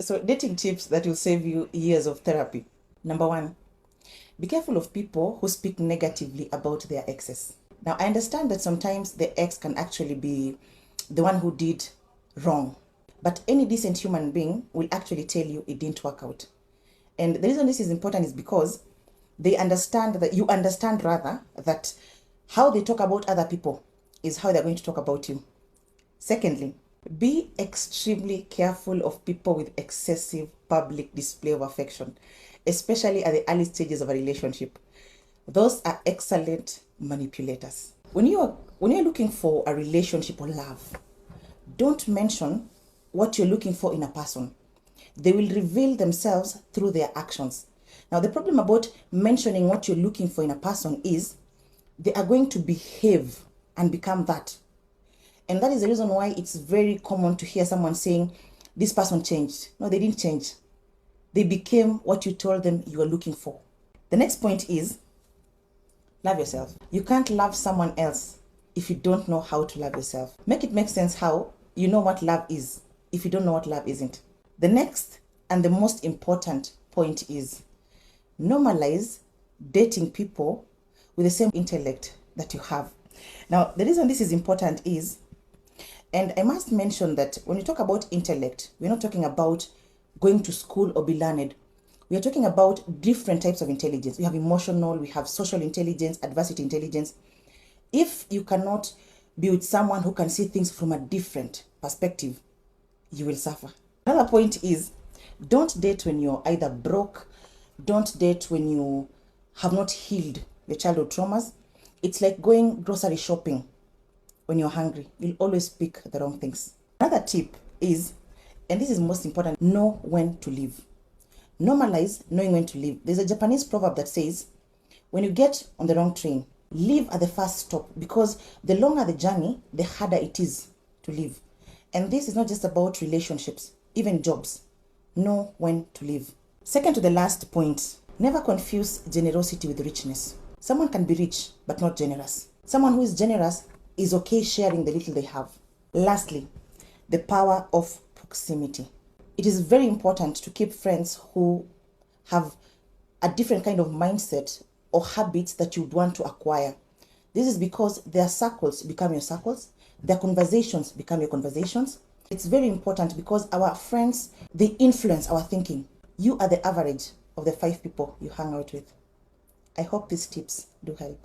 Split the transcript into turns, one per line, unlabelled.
So, dating tips that will save you years of therapy. Number one, be careful of people who speak negatively about their exes. Now, I understand that sometimes the ex can actually be the one who did wrong, but any decent human being will actually tell you it didn't work out. And the reason this is important is because they understand that you understand rather that how they talk about other people is how they're going to talk about you. Secondly, be extremely careful of people with excessive public display of affection, especially at the early stages of a relationship. Those are excellent manipulators. When you're looking for a relationship or love, don't mention what you're looking for in a person. They will reveal themselves through their actions. Now, the problem about mentioning what you're looking for in a person is they are going to behave and become that. And that is the reason why it's very common to hear someone saying, this person changed. No, they didn't change. They became what you told them you were looking for. The next point is, love yourself. You can't love someone else if you don't know how to love yourself. Make it make sense how you know what love is if you don't know what love isn't. The next and the most important point is, normalize dating people with the same intellect that you have. Now, the reason this is important is, and I must mention that when we talk about intellect, we're not talking about going to school or be learned. We are talking about different types of intelligence. We have emotional, we have social intelligence, adversity intelligence. If you cannot be with someone who can see things from a different perspective, you will suffer. Another point is, don't date when you're either broke, don't date when you have not healed your childhood traumas. It's like going grocery shopping when you're hungry. You'll always pick the wrong things. Another tip is, and this is most important, know when to leave. Normalize knowing when to leave. There's a Japanese proverb that says, when you get on the wrong train, leave at the first stop, because the longer the journey, the harder it is to leave. And this is not just about relationships, even jobs. Know when to leave. Second to the last point, never confuse generosity with richness. Someone can be rich but not generous. Someone who is generous is okay sharing the little they have. Lastly, the power of proximity. It is very important to keep friends who have a different kind of mindset or habits that you would want to acquire. This is because their circles become your circles, their conversations become your conversations. It's very important because our friends, they influence our thinking. You are the average of the 5 people you hang out with. I hope these tips do help.